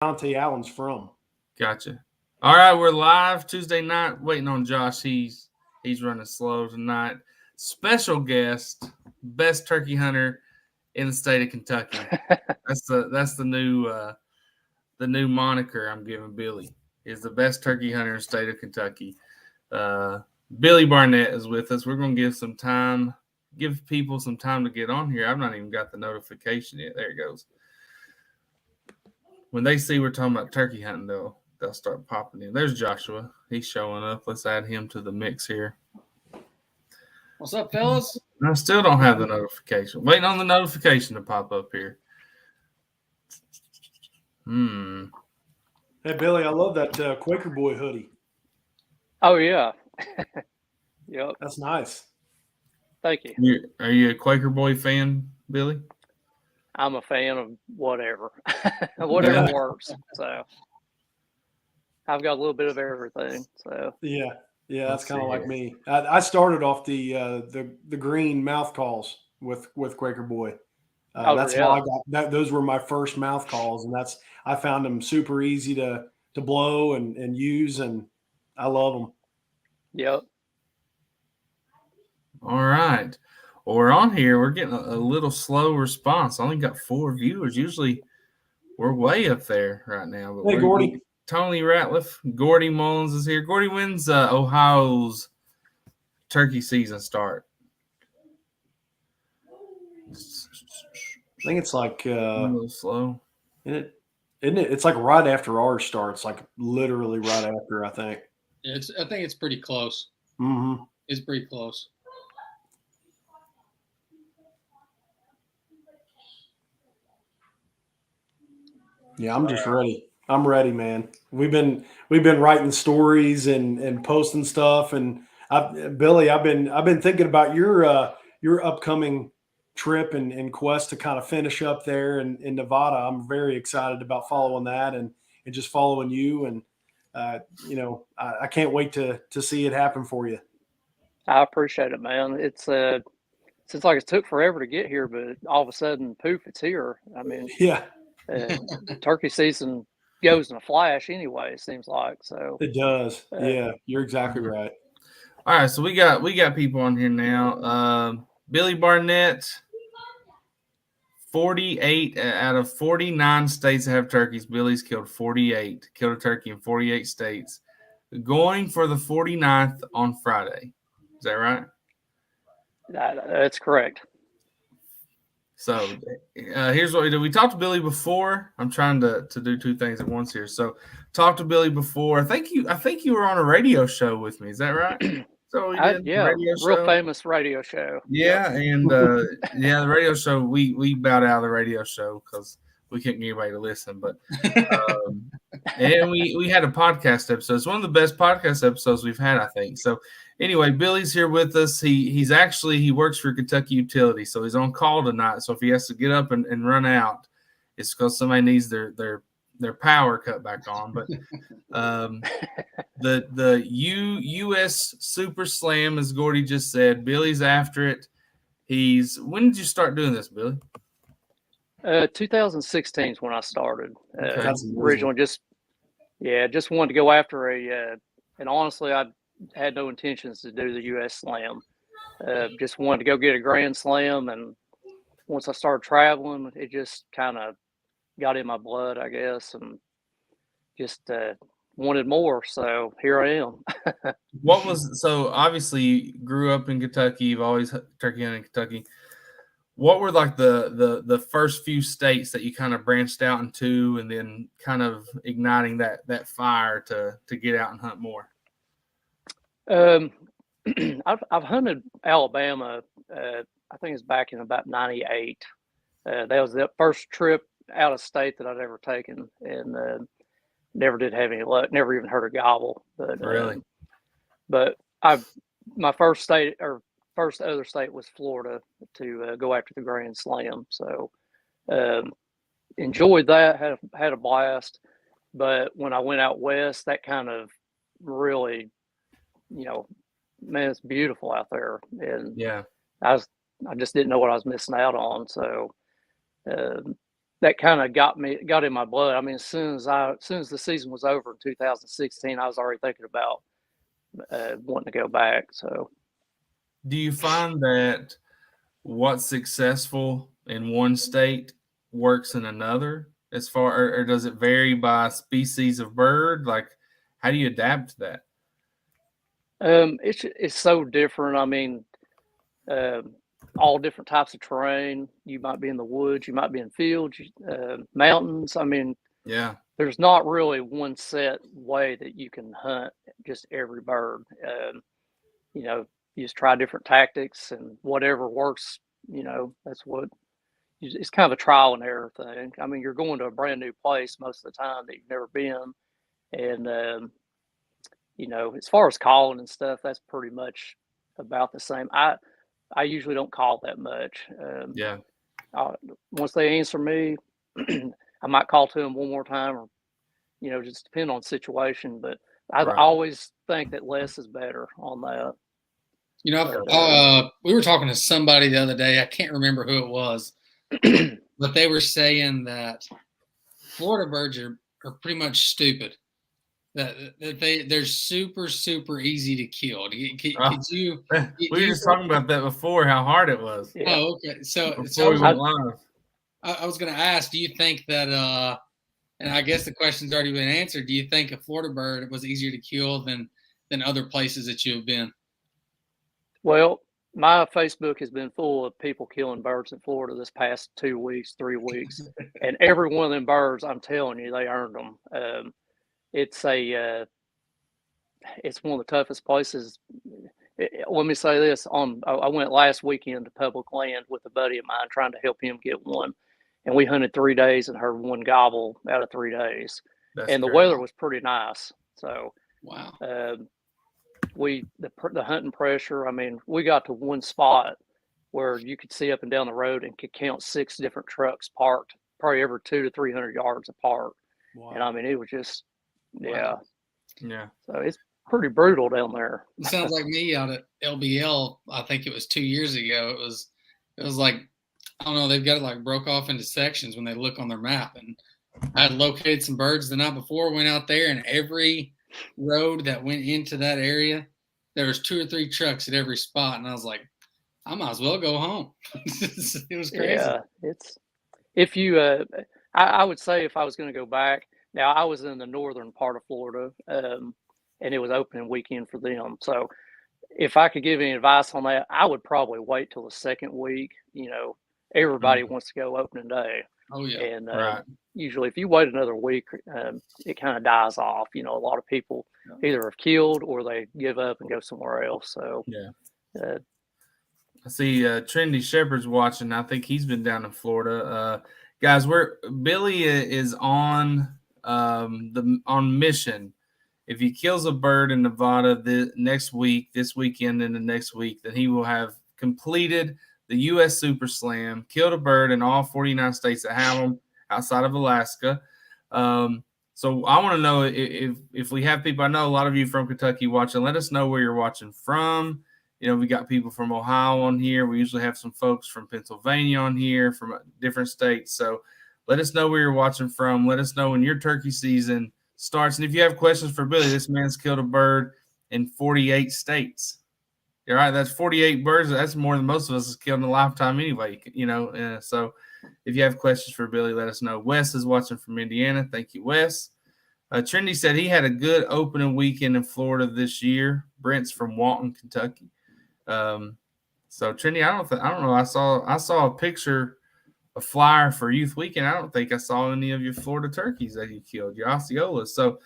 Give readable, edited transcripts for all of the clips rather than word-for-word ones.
Dante Allen's from. Gotcha. All right, we're live Tuesday night. Waiting on Josh. He's running slow tonight. Special guest, best turkey hunter in the state of Kentucky. That's the new moniker I'm giving Billy. Is the best turkey hunter in the state of Kentucky. Billy Barnett is with us. We're going to give people some time to get on here. I've not even got the notification yet. There it goes. When they see we're talking about turkey hunting, they'll start popping in. There's Joshua. He's showing up. Let's add him to the mix here. What's up, fellas? I still don't have the notification. Waiting on the notification to pop up here. Hey, Billy, I love that Quaker Boy hoodie. Oh, yeah. Yep. That's nice. Thank you. Are you a Quaker Boy fan, Billy? I'm a fan of whatever. Whatever works. So I've got a little bit of everything. So yeah, that's kind of like me. I started off the green mouth calls with Quaker Boy. That's how I got that. Those were my first mouth calls, and I found them super easy to blow and use, and I love them. Yep. All right. Well, we're on here. We're getting a little slow response. I only got 4 viewers. Usually we're way up there right now. But hey, Gordy. Tony Ratliff. Gordy Mullins is here. Gordy, when's Ohio's turkey season start? I think it's like a little slow. Isn't it? It's like right after ours starts, like literally right after, I think. I think it's pretty close. Mm-hmm. It's pretty close. Yeah, I'm just ready. I'm ready, man. We've been writing stories and posting stuff, and Billy, I've been thinking about your upcoming trip and quest to kind of finish up there in Nevada. I'm very excited about following that and just following you, and I can't wait to see it happen for you. I appreciate it, man. It's seems like it took forever to get here, but all of a sudden, poof, it's here. I mean, yeah. Turkey season goes in a flash anyway, it seems like. So it does. Yeah, you're exactly right. All right, so we got people on here now. Billy Barnett, 48 out of 49 states that have turkeys. Billy's killed a turkey in 48 states. Going for the 49th on Friday. Is that right? That's correct. So here's what we do. We talked to Billy before. I'm trying to do 2 things at once here. So talked to Billy before. I think you were on a radio show with me. Is that right? So real famous radio show. Yeah, yep. And the radio show. We bowed out of the radio show because we couldn't get anybody to listen. But and we had a podcast episode. It's one of the best podcast episodes we've had, I think. So anyway, Billy's here with us. He works for Kentucky Utility, so he's on call tonight. So if he has to get up and run out, it's because somebody needs their power cut back on. But the U.S. Super Slam, as Gordy just said, Billy's after it. When did you start doing this, Billy? 2016 is when I started. Okay. Originally, just wanted to go after and honestly, I had no intentions to do the U.S. Slam. Just wanted to go get a Grand Slam, and once I started traveling, it just kind of got in my blood, I guess, and just wanted more. So here I am. So obviously you grew up in Kentucky. You've always turkey hunted in Kentucky. What were like the first few states that you kind of branched out into, and then kind of igniting that fire to get out and hunt more? I've hunted Alabama. I think it's back in about '98. That was the first trip out of state that I'd ever taken, and never did have any luck. Never even heard a gobble. But really, my first other state was Florida to go after the Grand Slam. So enjoyed that. Had a blast. But when I went out west, that kind of really, man, it's beautiful out there, and yeah, I just didn't know what I was missing out on. So that kind of got in my blood. I mean, as soon as the season was over in 2016, I was already thinking about wanting to go back. So, Do you find that what's successful in one state works in another, as far, or does it vary by species of bird? Like, how do you adapt to that? it's so different. I mean, all different types of terrain. You might be in the woods, you might be in fields, mountains. I mean, Yeah, there's not really one set way that you can hunt just every bird. You know, you just try different tactics, and whatever works, that's what. It's kind of a trial and error thing. I mean, you're going to a brand new place most of the time that you've never been, and as far as calling and stuff, that's pretty much about the same. I usually don't call that much. yeah, Once they answer me, I might call to them one more time, or just depend on the situation. But I right. always think that less is better on that. We were talking to somebody the other day. I can't remember who it was, but they were saying that Florida birds are pretty much stupid. That they're super easy to kill. Could you? We were just talking about that before, how hard it was. Yeah. Oh, okay. So Before we went live. I was going to ask, do you think that? And I guess the question's already been answered. Do you think a Florida bird was easier to kill than other places that you have been? Well, my Facebook has been full of people killing birds in Florida this past 2 weeks, 3 weeks, and every one of them birds, I'm telling you, they earned them. It's one of the toughest places. Let me say this: I went last weekend to public land with a buddy of mine, trying to help him get one, and we hunted 3 days and heard one gobble out of 3 days. And the weather was pretty nice, so wow. The hunting pressure. I mean, we got to one spot where you could see up and down the road and could count 6 different trucks parked, probably every 200 to 300 yards apart. Wow. And I mean, it was just, yeah. So it's pretty brutal down there. It sounds like me out at LBL. I think it was 2 years ago. It was like, I don't know, they've got it like broke off into sections when they look on their map. And I had located some birds the night before, went out there, and every road that went into that area, there was 2 or 3 trucks at every spot. And I was like, I might as well go home. It was crazy. Yeah, if you, I would say if I was going to go back, now I was in the northern part of Florida, and it was opening weekend for them. So if I could give any advice on that, I would probably wait till the second week. Everybody wants to go opening day. Oh yeah. And usually if you wait another week, it kind of dies off. A lot of people either have killed or they give up and go somewhere else. So I see Trendy Shepherd's watching. I think he's been down in Florida. Guys, Billy is on on mission. If he kills a bird in Nevada this weekend, and the next week, then he will have completed the U.S. Super Slam, killed a bird in all 49 states that have them outside of Alaska. So I want to know if we have people. I know a lot of you from Kentucky watching. Let us know where you're watching from. We got people from Ohio on here. We usually have some folks from Pennsylvania on here, from different states. So let us know where you're watching from. Let us know when your turkey season starts. And if you have questions for Billy, this man's killed a bird in 48 states. All right, that's 48 birds. That's more than most of us has killed in a lifetime anyway. So if you have questions for Billy, let us know. Wes is watching from Indiana. Thank you, Wes. Trendy said he had a good opening weekend in Florida this year. Brent's from Walton, Kentucky. So Trendy, I don't know. I saw a picture, a flyer for Youth Weekend. I don't think I saw any of your Florida turkeys that you killed, your Osceolas. So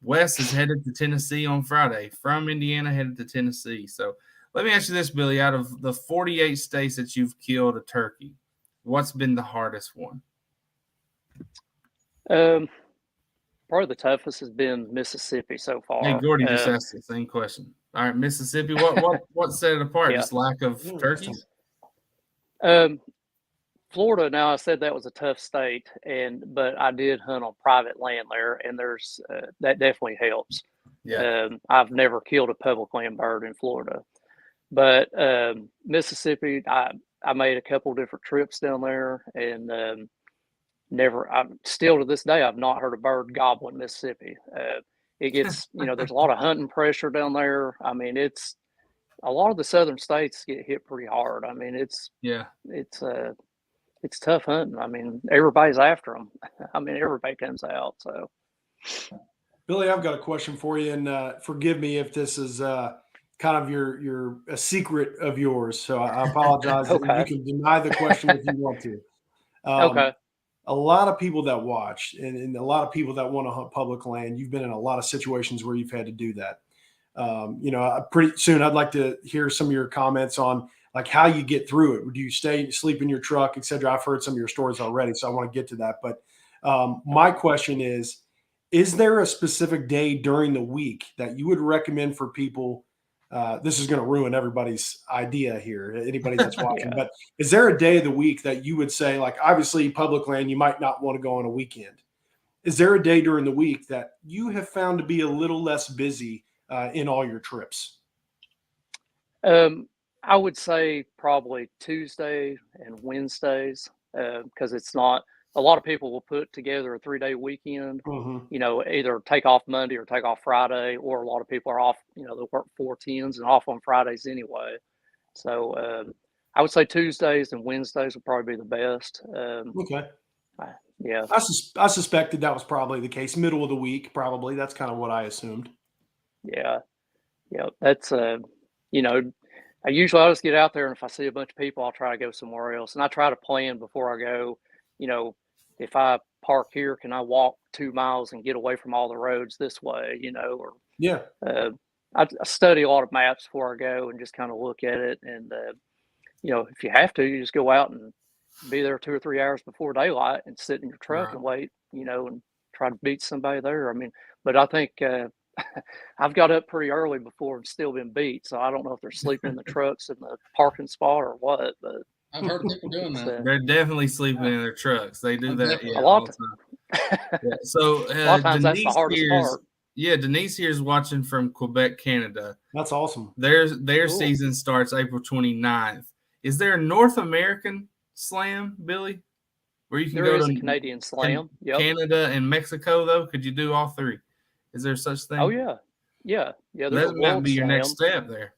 Wes is headed to Tennessee on Friday, from Indiana headed to Tennessee. So let me ask you this, Billy. Out of the 48 states that you've killed a turkey, what's been the hardest one? Probably the toughest has been Mississippi so far. Hey, Gordy just asked the same question. All right, Mississippi, what set it apart? Just lack of turkeys? Florida, now I said that was a tough state, but I did hunt on private land there, and there's that definitely helps. Yeah. I've never killed a public land bird in Florida, but Mississippi, I made a couple different trips down there, and I'm still to this day, I've not heard a bird gobble in Mississippi. It gets, there's a lot of hunting pressure down there. I mean, it's a lot of the southern states get hit pretty hard. I mean, it's tough hunting. I mean, everybody's after them. I mean, everybody comes out. So, Billy, I've got a question for you, and forgive me if this is kind of a secret of yours. So I apologize. Okay. You can deny the question if you want to. Okay. A lot of people that watch and a lot of people that want to hunt public land, you've been in a lot of situations where you've had to do that. Pretty soon I'd like to hear some of your comments on like how you get through it. Do you sleep in your truck, et cetera? I've heard some of your stories already, so I want to get to that. But my question is there a specific day during the week that you would recommend for people? This is going to ruin everybody's idea here, anybody that's watching, Yeah. but is there a day of the week that you would say, like, obviously public land, you might not want to go on a weekend. Is there a day during the week that you have found to be a little less busy in all your trips? I would say probably Tuesday and Wednesdays, because it's not a lot of people will put together a 3-day weekend, either take off Monday or take off Friday, or a lot of people are off, they work 4-10s and off on Fridays anyway. So I would say Tuesdays and Wednesdays would probably be the best. Okay. Yeah. I suspected that was probably the case. Middle of the week, probably. That's kind of what I assumed. Yeah. Yeah. That's, I'll just get out there, and if I see a bunch of people, I'll try to go somewhere else. And I try to plan before I go, if I park here, can I walk 2 miles and get away from all the roads this way, or Yeah. I study a lot of maps before I go and just kind of look at it. And, if you have to, you just go out and be there 2 or 3 hours before daylight and sit in your truck and wait, and try to beat somebody there. I mean, but I think, I've got up pretty early before and still been beat. So I don't know if they're sleeping in the trucks in the parking spot or what, but I've heard people doing that. They're definitely sleeping in their trucks. They do that a lot all the time. Yeah. So a lot of times that's the hardest part. Yeah, Denise here is watching from Quebec, Canada. That's awesome. Their Cool. season starts April 29th. Is there a North American slam, Billy? Where you can There go is to a Canadian slam. Yep. Canada and Mexico, though? Could you do all three? Is there such thing? Oh yeah. Yeah. Yeah. There's That a might world be your slam. next step there.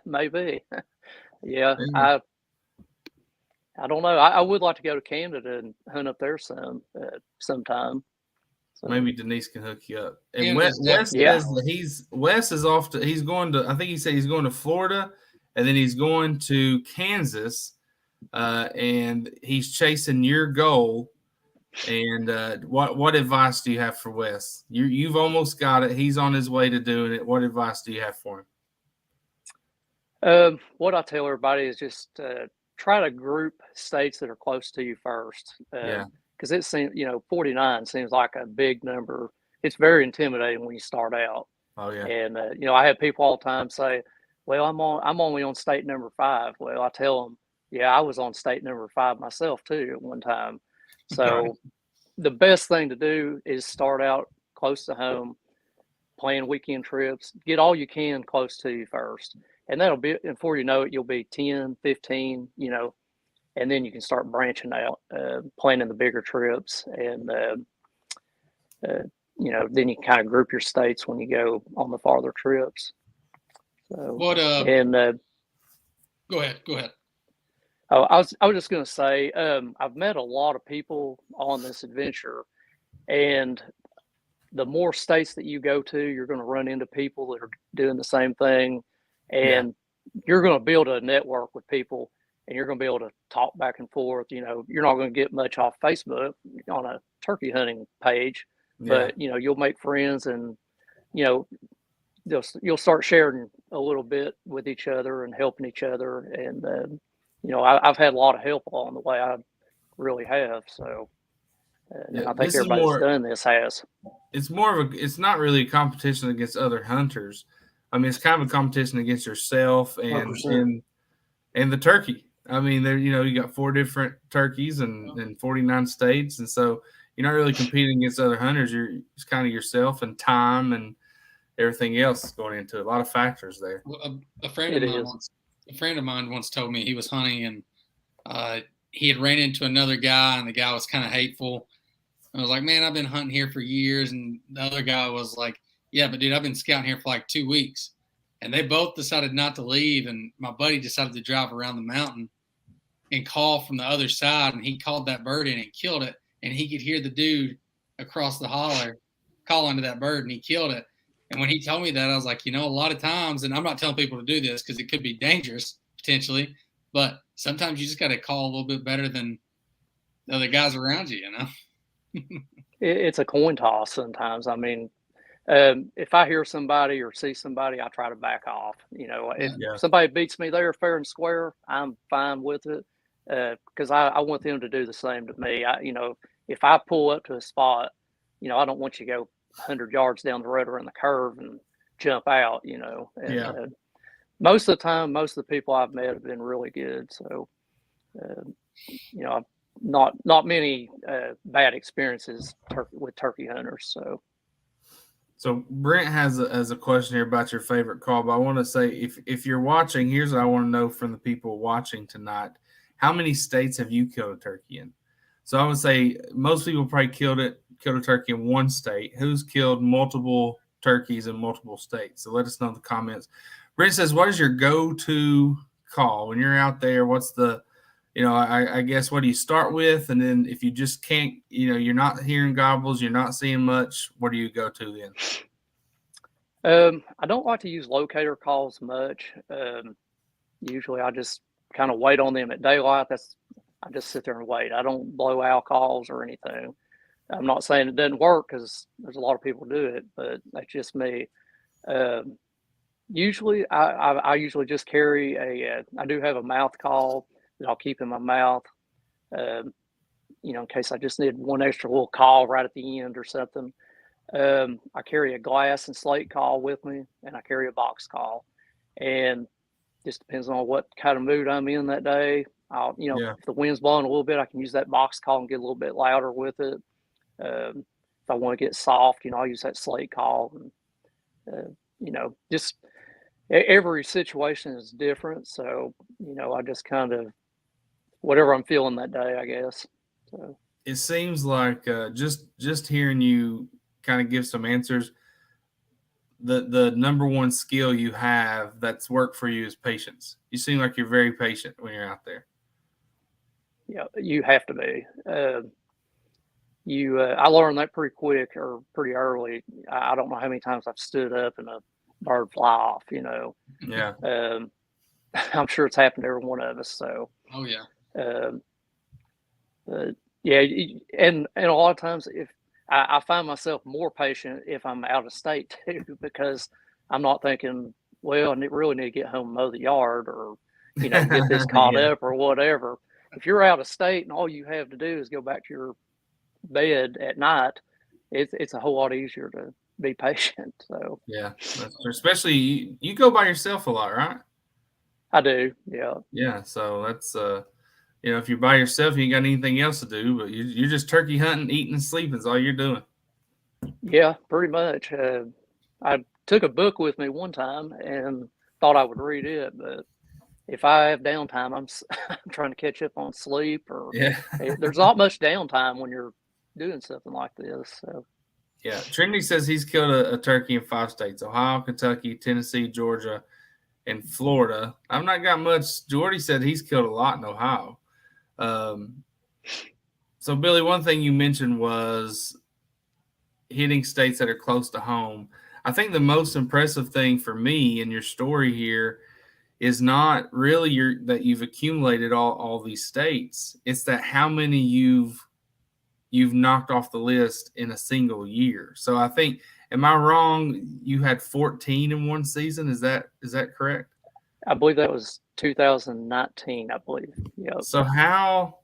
Maybe. Yeah. I don't know. I would like to go to Canada and hunt up there sometime. So, Maybe Denise can hook you up. And Canada's Wes yeah. says that Wes is off to. He's going to. I think he said he's going to Florida, and then he's going to Kansas, and he's chasing your goal. And what advice do you have for Wes? You've almost got it. He's on his way to doing it. What advice do you have for him? What I tell everybody is just try to group states that are close to you first. Because it seems, 49 seems like a big number. It's very intimidating when you start out. Oh yeah. And I have people all the time say, "Well, I'm only on state number 5." Well, I tell them, "Yeah, I was on state number 5 myself too at one time." So the best thing to do is start out close to home, plan weekend trips, get all you can close to you first. And that'll be, and before you know it, you'll be 10, 15, and then you can start branching out, planning the bigger trips. And, then you kind of group your states when you go on the farther trips. So, What, and, go ahead. Oh, I was just going to say, I've met a lot of people on this adventure, and the more states that you go to, you're going to run into people that are doing the same thing, and you're going to build a network with people, and you're going to be able to talk back and forth. You're not going to get much off Facebook on a turkey hunting page, but you'll make friends, and you'll start sharing a little bit with each other and helping each other, and I've had a lot of help along the way. I really have. So I think everybody that's done this has. It's more of it's not really a competition against other hunters. I mean, it's kind of a competition against yourself and the turkey. I mean, there, you got 4 different turkeys and 49 states. And so you're not really competing against other hunters. It's kind of yourself and time and everything else going into it. A lot of factors there. Well, a friend of mine once told me he was hunting, and he had ran into another guy, and the guy was kind of hateful. I was like, man, I've been hunting here for years. And the other guy was like, yeah, but dude, I've been scouting here for like 2 weeks. And they both decided not to leave. And my buddy decided to drive around the mountain and call from the other side. And he called that bird in and killed it. And he could hear the dude across the holler calling to that bird, and he killed it. And when he told me that, I was like, a lot of times, and I'm not telling people to do this because it could be dangerous potentially, but sometimes you just got to call a little bit better than the other guys around you, It's a coin toss sometimes. I mean, if I hear somebody or see somebody, I try to back off. If somebody beats me there fair and square, I'm fine with it, because I want them to do the same to me. If I pull up to a spot, I don't want you to go 100 yards down the road around the curve and jump out. And, most of the time, most of the people I've met have been really good. So, not many bad experiences with turkey hunters. So Brent has a question here about your favorite call, but I want to say if you're watching, here's what I want to know from the people watching tonight: how many states have you killed a turkey in? So I would say most people probably killed a turkey in one state. Who's killed multiple turkeys in multiple states? So let us know in the comments. Brent says, what is your go-to call when you're out there? What's the, I guess, what do you start with? And then if you just can't, you're not hearing gobbles, you're not seeing much, what do you go to then? I don't like to use locator calls much. Usually I just kind of wait on them at daylight. I just sit there and wait. I don't blow out calls or anything. I'm not saying it doesn't work, because there's a lot of people do it, but that's just me. Usually I usually just carry I do have a mouth call that I'll keep in my mouth, in case I just need one extra little call right at the end or something. I carry a glass and slate call with me, and I carry a box call, and just depends on what kind of mood I'm in that day. If the wind's blowing a little bit, I can use that box call and get a little bit louder with it. If I want to get soft, I'll use that slate call. And, just every situation is different. So, I just kind of, whatever I'm feeling that day, I guess. So it seems like just hearing you kind of give some answers, the number one skill you have that's worked for you is patience. You seem like you're very patient when you're out there. Yeah, you have to be. I learned that pretty quick or pretty early. I don't know how many times I've stood up and a bird fly off. Yeah. I'm sure it's happened to every one of us. So. Oh yeah. But yeah, and a lot of times if I find myself more patient if I'm out of state too, because I'm not thinking, well, I really need to get home and mow the yard, or get this caught up or whatever. If you're out of state and all you have to do is go back to your bed at night, it's a whole lot easier to be patient. So yeah, especially you go by yourself a lot, right? I do. Yeah. So that's if you're by yourself, you ain't got anything else to do, but you're just turkey hunting, eating, and sleeping is all you're doing. Yeah, pretty much. I took a book with me one time and thought I would read it, but if I have downtime, I'm trying to catch up on sleep, or there's not much downtime when you're doing something like this. So yeah, Trinity says he's killed a turkey in 5 states: Ohio, Kentucky, Tennessee, Georgia, and Florida. I've not got much. Jordy said he's killed a lot in Ohio. So Billy, one thing you mentioned was hitting states that are close to home. I think the most impressive thing for me in your story here is not really that you've accumulated all these states. It's that how many you've knocked off the list in a single year. So I think, am I wrong? You had 14 in one season. Is that correct? I believe that was 2019. I believe. Yeah. So how?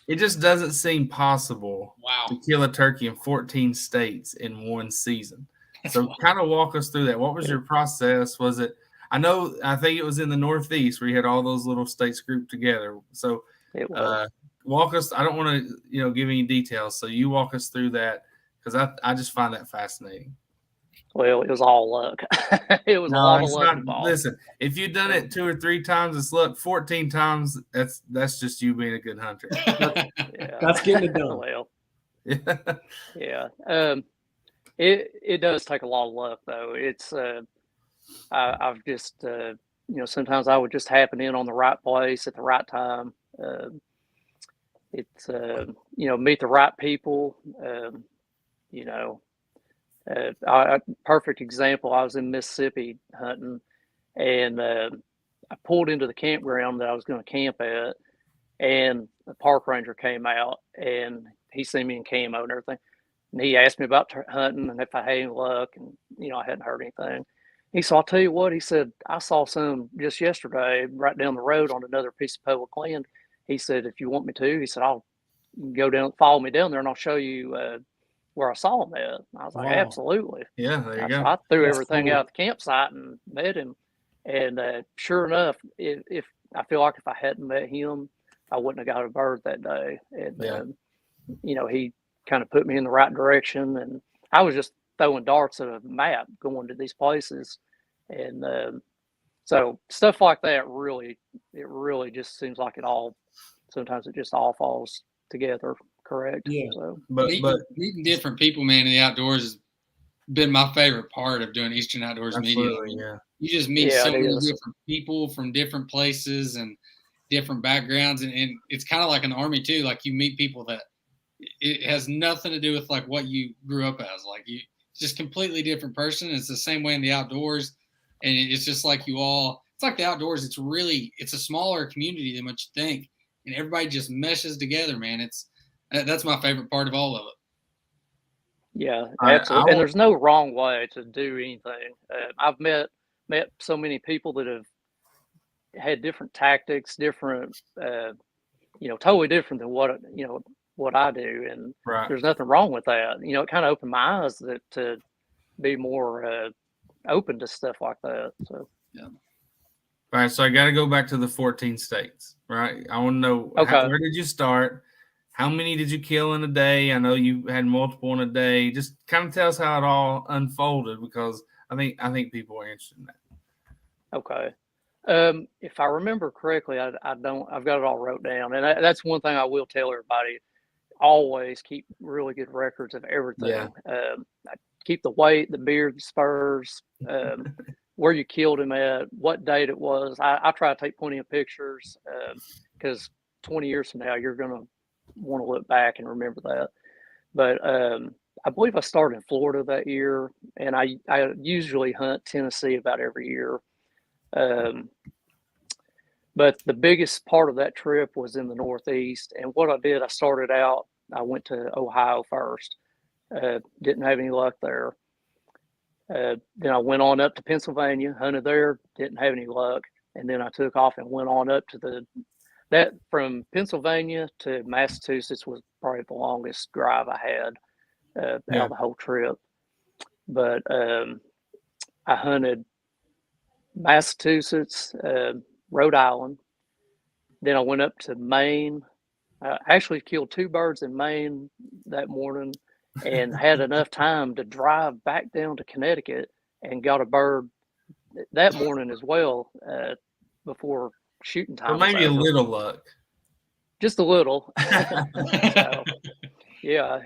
It just doesn't seem possible to kill a turkey in 14 states in one season. So kind of walk us through that. What was your process? Was it? I think it was in the Northeast where you had all those little states grouped together. So walk us. I don't want to give any details. So you walk us through that, because I just find that fascinating. Well, it was all luck. It was a lot of it's luck not. involved. Listen, if you've done it 2 or 3 times, it's luck. 14 times, that's just you being a good hunter. Yeah. That's getting it done. Well, Yeah. yeah. It does take a lot of luck though. It's I've just sometimes I would just happen in on the right place at the right time. It's meet the right people. Perfect example. I was in Mississippi hunting, and I pulled into the campground that I was going to camp at, and the park ranger came out, and he seen me in camo and everything, and he asked me about hunting and if I had any luck, and I hadn't heard anything. He said, "I'll tell you what," he said, "I saw some just yesterday right down the road on another piece of public land." He said, "If you want me to," he said, "I'll go down, follow me down there, and I'll show you where I saw him at." And I was like, Wow. "Absolutely." Yeah, there you So go. I threw That's everything cool. out at the campsite and met him. And sure enough, if I feel like if I hadn't met him, I wouldn't have got a bird that day. And he kind of put me in the right direction, and I was just throwing darts at a map going to these places. And so stuff like that really just seems like sometimes it just all falls together correct. Yeah. So But meeting different people, man, in the outdoors has been my favorite part of doing Eastern Outdoors Media. absolutely, yeah. You just meet Yeah, so it many is. different people from different places and different backgrounds, and it's kind of like an army too. Like you meet people that it has nothing to do with like what you grew up as. Like you, it's just completely different person. It's the same way in the outdoors, and it's just like you all. It's like the outdoors. It's a smaller community than what you think, and everybody just meshes together, man. That's my favorite part of all of it. Yeah, I absolutely. And there's no wrong way to do anything. I've met so many people that have had different tactics, different, totally different than what I do, and Right. there's nothing wrong with that. It kind of opened my eyes to be more open to stuff like that. So Yeah. All right, so I got to go back to the 14 states, right? I want to know Okay. where did you start? How many did you kill in a day? I know you had multiple in a day. Just kind of tell us how it all unfolded, because I think people are interested in that. Okay. If I remember correctly, I don't. I've got it all wrote down, and that's one thing I will tell everybody. Always keep really good records of everything. Yeah. I keep the weight, the beard, the spurs, where you killed him at, what date it was. I try to take plenty of pictures because 20 years from now, you're going to want to look back and remember that. But I believe I started in Florida that year, and I usually hunt Tennessee about every year. But the biggest part of that trip was in the Northeast. And what I did, I went to Ohio first. Didn't have any luck there. Then I went on up to Pennsylvania, hunted there, didn't have any luck. And then I took off and went on up to that from Pennsylvania to Massachusetts was probably the longest drive I had out of the whole trip. But I hunted Massachusetts, Rhode Island. Then I went up to Maine. I actually killed 2 birds in Maine that morning and had enough time to drive back down to Connecticut and got a bird that morning as well before shooting time. So maybe a little luck. Just a little. So, yeah.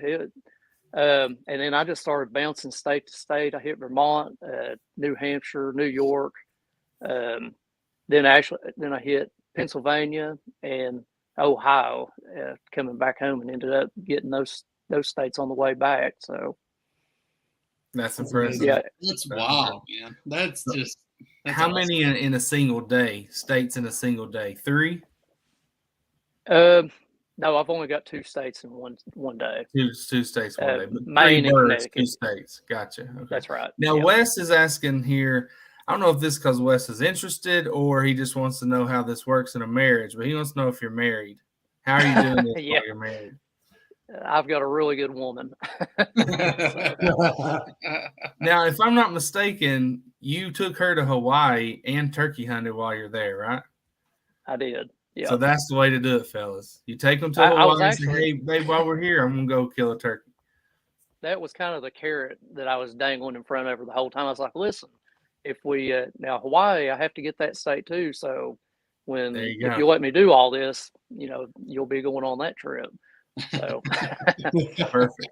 And then I just started bouncing state to state. I hit Vermont, New Hampshire, New York. Then I hit Pennsylvania and Ohio, coming back home, and ended up getting those states on the way back. So that's impressive. Yeah, That's wild, man. That's how awesome. many in a single day? States in a single day? 3? No, I've only got 2 states in one day. Two states one day, but Maine 3 and birds, Connecticut. 2 states. Gotcha. Okay. That's right. Now, Yeah. Wes is asking here, I don't know if this is because Wes is interested or he just wants to know how this works in a marriage, but he wants to know if you're married. How are you doing this Yeah. while you're married? I've got a really good woman. Now, if I'm not mistaken, you took her to Hawaii and turkey hunted while you're there, right? I did. Yeah. So that's the way to do it, fellas. You take them to I was Hawaii and say, actually- hey, babe, while we're here, I'm going to go kill a turkey. that was kind of the carrot that I was dangling in front of her the whole time. I was like, listen, if we now Hawaii, I have to get that state too. So There you if go. you let me do all this, you'll be going on that trip. So Perfect.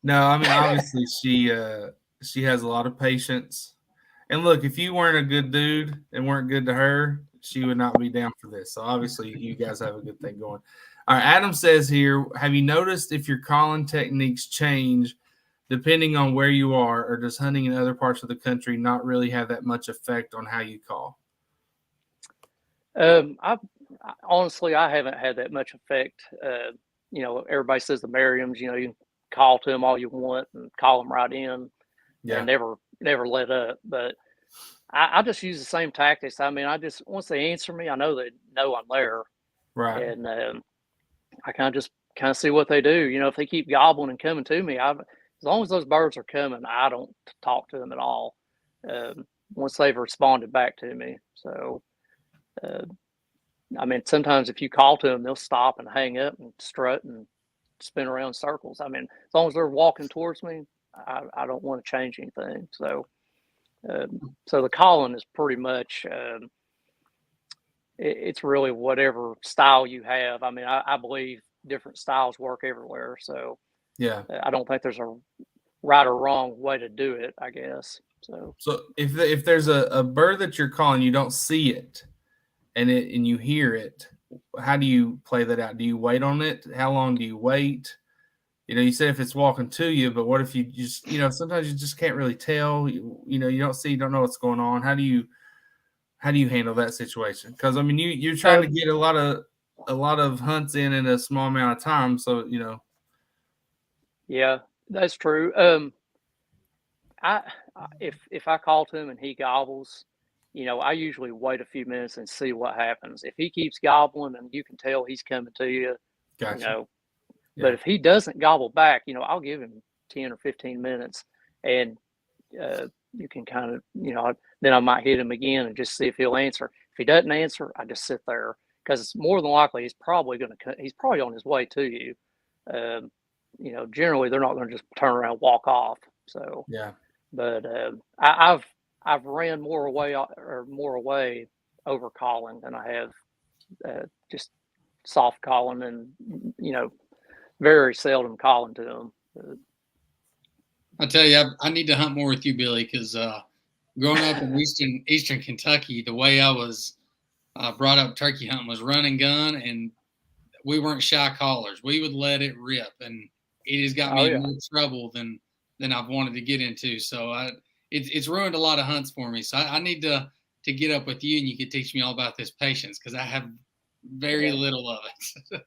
No, I mean obviously she has a lot of patience. And look, if you weren't a good dude and weren't good to her, she would not be down for this. So obviously you guys have a good thing going. All right, Adam says here, have you noticed if your calling techniques change depending on where you are, or does hunting in other parts of the country not really have that much effect on how you call? Honestly, I haven't had that much effect. Everybody says the Merriams, you can call to them all you want and call them right in Yeah. and never let up. But I just use the same tactics. I mean, once they answer me, I know they know I'm there. Right. And I kind of see what they do. If they keep gobbling and coming to me, as long as those birds are coming, I don't talk to them at all. Once they've responded back to me. So, I mean, sometimes if you call to them, they'll stop and hang up and strut and spin around in circles. I mean, as long as they're walking towards me, I don't want to change anything. So the calling is pretty much, it's really whatever style you have. I mean, I believe different styles work everywhere. So yeah, I don't think there's a right or wrong way to do it, I guess. So if there's a bird that you're calling, you don't see it, and you hear it, how do you play that out? Do you wait on it? How long do you wait? You said if it's walking to you, but what if you just, sometimes you just can't really tell. You don't know what's going on. How do you handle that situation? Because I mean, you're trying to get a lot of hunts in a small amount of time, so Yeah, that's true. If I call to him and he gobbles, I usually wait a few minutes and see what happens. If he keeps gobbling and you can tell he's coming to you, gotcha. But if he doesn't gobble back, I'll give him 10 or 15 minutes and you can kind of, then I might hit him again and just see if he'll answer. If he doesn't answer, I just sit there because more than likely he's probably on his way to you. Generally they're not going to just turn around and walk off. So yeah. But I've ran more away over calling than I have just soft calling and very seldom calling to them. I tell you, I need to hunt more with you, Billy, because growing up in Eastern Kentucky, the way I was brought up turkey hunting was run and gun, and we weren't shy callers. We would let it rip, and it has got me in more trouble than I've wanted to get into. So it's ruined a lot of hunts for me. So I need to get up with you, and you can teach me all about this patience because I have very little of it.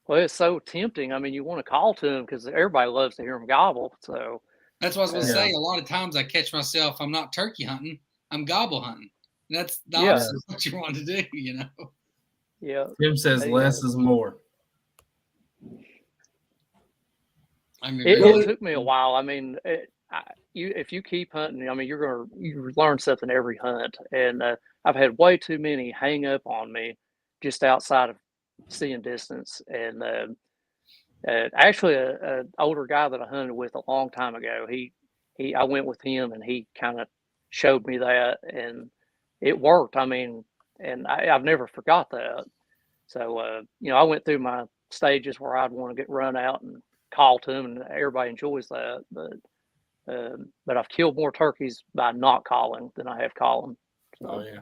Well, it's so tempting. I mean, you want to call to them because everybody loves to hear them gobble. So that's what I was going to say. A lot of times I catch myself, I'm not turkey hunting, I'm gobble hunting. And that's the opposite of what you want to do, Yeah. Tim says less is more. It took me a while. I mean, if you keep hunting, I mean, you learn something every hunt. And I've had way too many hang up on me just outside of seeing distance. And actually, an older guy that I hunted with a long time ago, I went with him and he kind of showed me that, and it worked. I mean, and I've never forgot that. So, I went through my stages where I'd want to get run out and call to them, and everybody enjoys that. But I've killed more turkeys by not calling than I have calling. So. Oh yeah.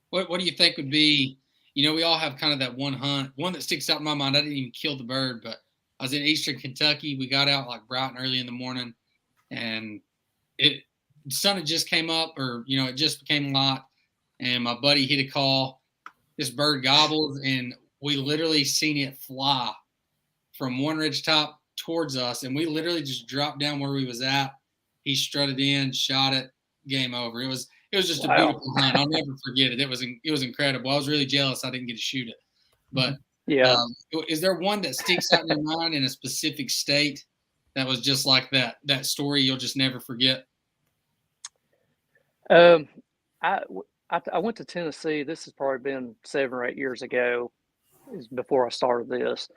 What do you think would be? We all have kind of that one hunt. One that sticks out in my mind. I didn't even kill the bird, but I was in Eastern Kentucky. We got out like bright and early in the morning, and the sun had just came up, or it just became light. And my buddy hit a call. This bird gobbled, and we literally seen it fly from one ridge top towards us, and we literally just dropped down where we was at. He strutted in, shot it, game over. It was just a beautiful hunt. I'll never forget it. It was incredible. I was really jealous I didn't get to shoot it. But is there one that sticks out in your mind in a specific state that was just like that story you'll just never forget? I went to Tennessee. This has probably been 7 or 8 years ago, is before I started this.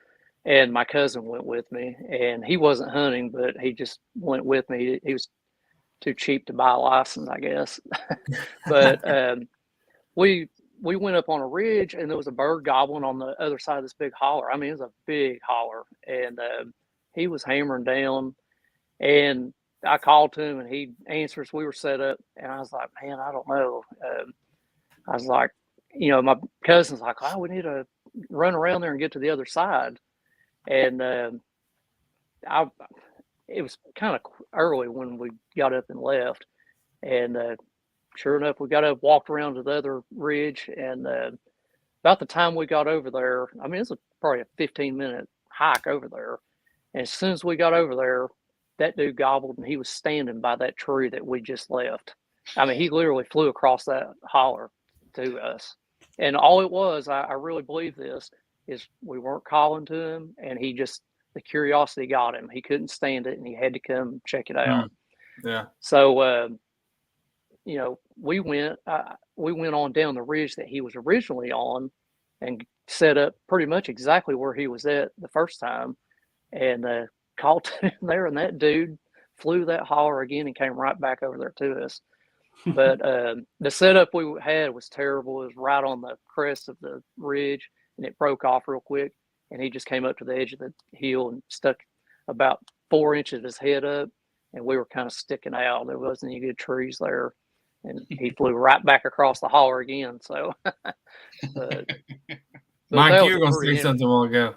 and my cousin went with me, and he wasn't hunting, but he just went with me. He was too cheap to buy a license, I guess. But we went up on a ridge, and there was a bird gobbling on the other side of this big holler. I mean, it was a big holler, and he was hammering down, and I called to him, and he answers. We were set up, and I was like, man, I don't know. I was like, my cousin's like, oh, we need to run around there and get to the other side. And it was kind of early when we got up and left. And sure enough, we got up, walked around to the other ridge. And about the time we got over there, I mean, it's probably a 15-minute hike over there. And as soon as we got over there, that dude gobbled, and he was standing by that tree that we just left. I mean, he literally flew across that holler to us. And all it was, I really believe this, is we weren't calling to him, and the curiosity got him. He couldn't stand it, and he had to come check it out. Yeah. So, we went on down the ridge that he was originally on and set up pretty much exactly where he was at the first time, and called to him there, and that dude flew that holler again and came right back over there to us. But the setup we had was terrible. It was right on the crest of the ridge, and it broke off real quick, and he just came up to the edge of the hill and stuck about 4 inches of his head up, and we were kind of sticking out. There wasn't any good trees there, and he flew right back across the holler again. So, Mike, you were going to say something a while ago.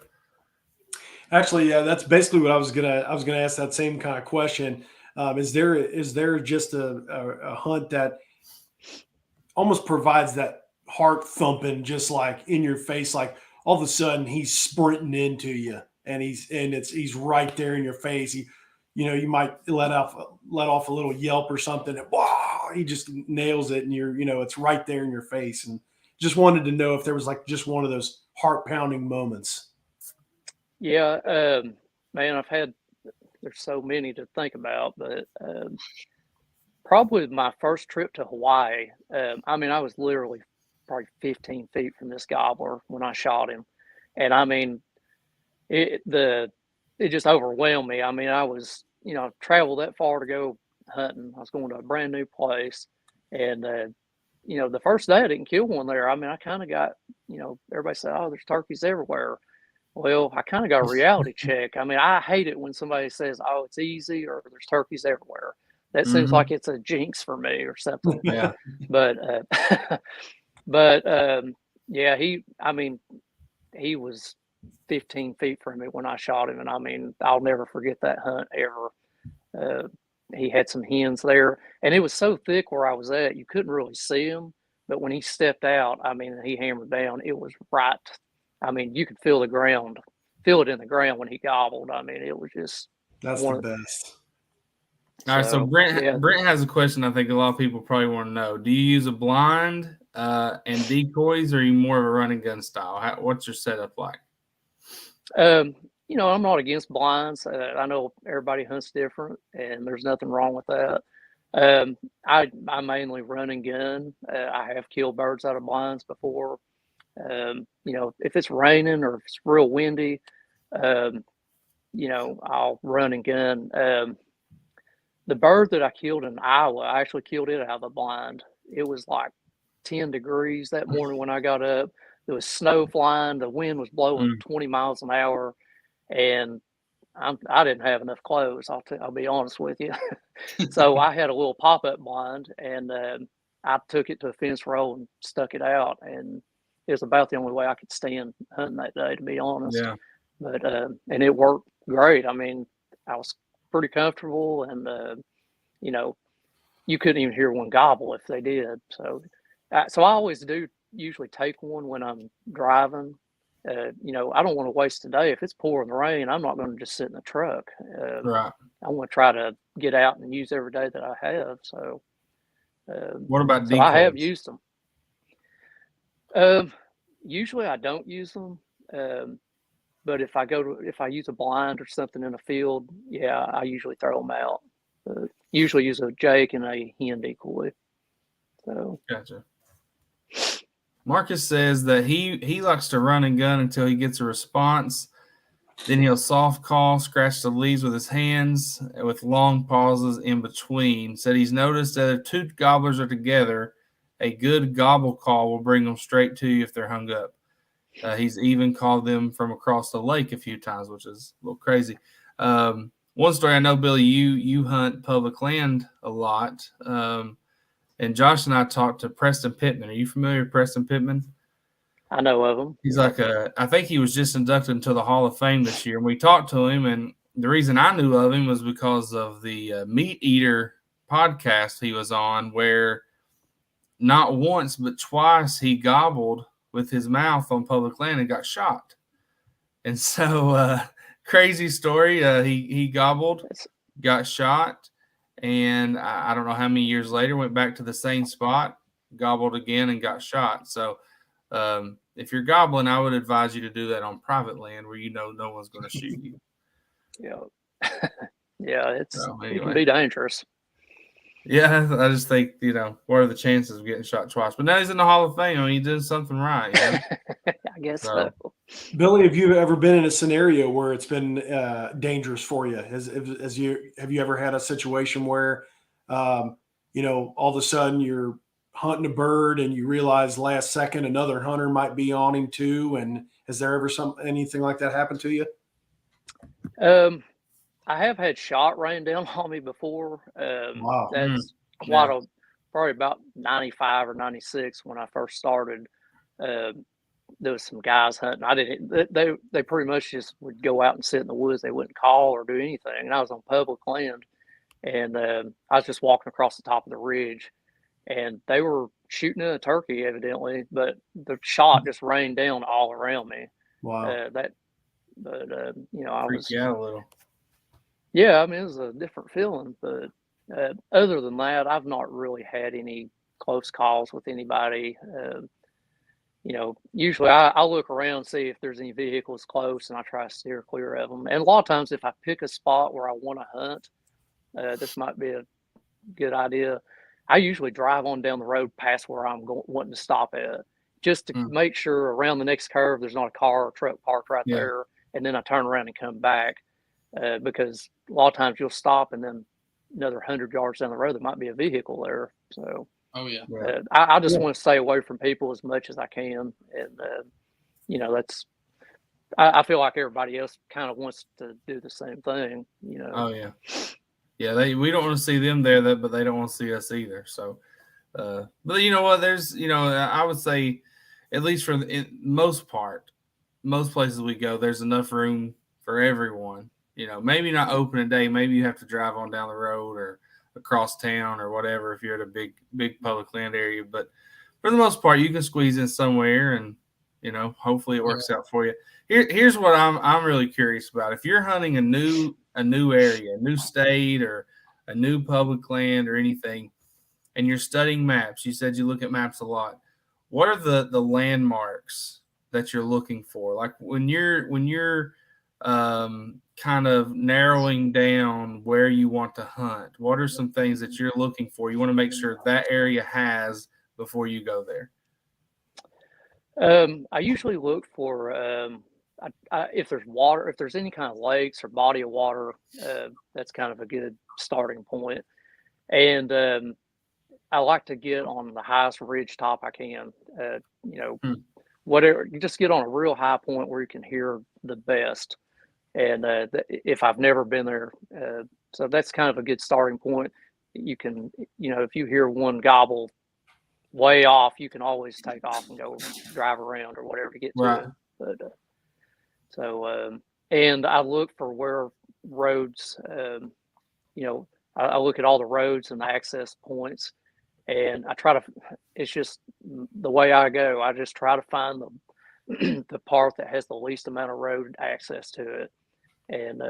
Actually, yeah, that's basically what I was gonna ask that same kind of question. Is there just a hunt that almost provides that heart thumping, just like in your face, like all of a sudden he's sprinting into you, and he's right there in your face. You might let off a little yelp or something, and wow, he just nails it, and it's right there in your face. And just wanted to know if there was like just one of those heart pounding moments. Yeah, man, there's so many to think about, but probably my first trip to Hawaii. I mean, I was literally probably 15 feet from this gobbler when I shot him, and I mean, it just overwhelmed me. I mean, I was traveled that far to go hunting. I was going to a brand new place, and the first day I didn't kill one there. I mean, I kind of got everybody said, oh, there's turkeys everywhere. Well, I kind of got a reality check. I mean, I hate it when somebody says, oh, it's easy, or there's turkeys everywhere. That seems like it's a jinx for me or something. Yeah. But yeah, he was 15 feet from me when I shot him. And I mean, I'll never forget that hunt ever. He had some hens there, and it was so thick where I was at, you couldn't really see him. But when he stepped out, I mean, he hammered down. It was right. I mean, you could feel it in the ground when he gobbled. I mean, it was just that's the best. All right, so Brent has a question I think a lot of people probably want to know. Do you use a blind and decoys, or are you more of a run and gun style? What's your setup like? I'm not against blinds. I know everybody hunts different, and there's nothing wrong with that. I mainly run and gun. I have killed birds out of blinds before. If it's raining or if it's real windy, I'll run and gun. The bird that I killed in Iowa, I actually killed it out of a blind. It was like 10 degrees that morning when I got up. There was snow flying. The wind was blowing 20 miles an hour, and I didn't have enough clothes. I'll be honest with you. So I had a little pop-up blind, and I took it to a fence row and stuck it out, and it was about the only way I could stand hunting that day, to be honest. Yeah. But and it worked great. I mean, I was pretty comfortable, and you couldn't even hear one gobble if they did. So I always do usually take one when I'm driving. I don't want to waste a day. If it's pouring rain, I'm not going to just sit in the truck. Right. I want to try to get out and use every day that I have. So what about decoys? So I have used them. Usually I don't use them. But if I use a blind or something in a field, yeah, I usually throw them out. Usually use a Jake and a hen decoy. So gotcha. Marcus says that he likes to run and gun until he gets a response. Then he'll soft call, scratch the leaves with his hands with long pauses in between. Said he's noticed that if two gobblers are together, a good gobble call will bring them straight to you if they're hung up. He's even called them from across the lake a few times, which is a little crazy. One story I know, Billy, you hunt public land a lot. And Josh and I talked to Preston Pittman. Are you familiar with Preston Pittman? I know of him. He's like I think he was just inducted into the Hall of Fame this year. And we talked to him, and the reason I knew of him was because of the Meat Eater podcast he was on, where not once but twice he gobbled with his mouth on public land and got shot. And so crazy story. He gobbled, got shot, and I don't know how many years later went back to the same spot, gobbled again, and got shot. So if you're gobbling, I would advise you to do that on private land where you know no one's going to shoot you. Yeah. Yeah, it can Anyway. be dangerous. Yeah, I just think, what are the chances of getting shot twice? But now he's in the Hall of Fame. I mean, he did something right. I guess so. Billy, have you ever been in a scenario where it's been dangerous for you? Have you ever had a situation where, all of a sudden you're hunting a bird and you realize last second another hunter might be on him too? And has there ever anything like that happen to you? I have had shot rain down on me before. Wow. That's probably about 95 or 96 when I first started. There was some guys hunting. They pretty much just would go out and sit in the woods. They wouldn't call or do anything. And I was on public land, and I was just walking across the top of the ridge, and they were shooting at a turkey evidently, but the shot just rained down all around me. Wow. I Freaked you out a little. Yeah, I mean, it was a different feeling, but other than that, I've not really had any close calls with anybody. Usually I look around, see if there's any vehicles close, and I try to steer clear of them. And a lot of times if I pick a spot where I want to hunt, this might be a good idea. I usually drive on down the road past where I'm wanting to stop at, just to make sure around the next curve there's not a car or truck parked right there, and then I turn around and come back. Because a lot of times you'll stop and then another 100 yards down the road there might be a vehicle there. So I just want to stay away from people as much as I can, and that's I feel like everybody else kind of wants to do the same thing. Oh yeah. We don't want to see them there, but they don't want to see us either. So, but you know what? There's I would say, at least for most places we go, there's enough room for everyone. Maybe not open a day. Maybe you have to drive on down the road or across town or whatever if you're at a big public land area. But for the most part, you can squeeze in somewhere, and hopefully it works out for you. Here's what I'm really curious about. If you're hunting a new area, a new state, or a new public land or anything, and you're studying maps, you said you look at maps a lot. What are the landmarks that you're looking for? Like when you're kind of narrowing down where you want to hunt, what are some things that you're looking for? You want to make sure that area has before you go there. I usually look for if there's water, if there's any kind of lakes or body of water, that's kind of a good starting point. And I like to get on the highest ridge top I can. Whatever, you just get on a real high point where you can hear the best. And if I've never been there, so that's kind of a good starting point. You can, if you hear one gobble way off, you can always take off and go drive around or whatever to get to it. But and I look for where roads, I look at all the roads and the access points, and it's just the way I go. I just try to find the part that has the least amount of road access to it, and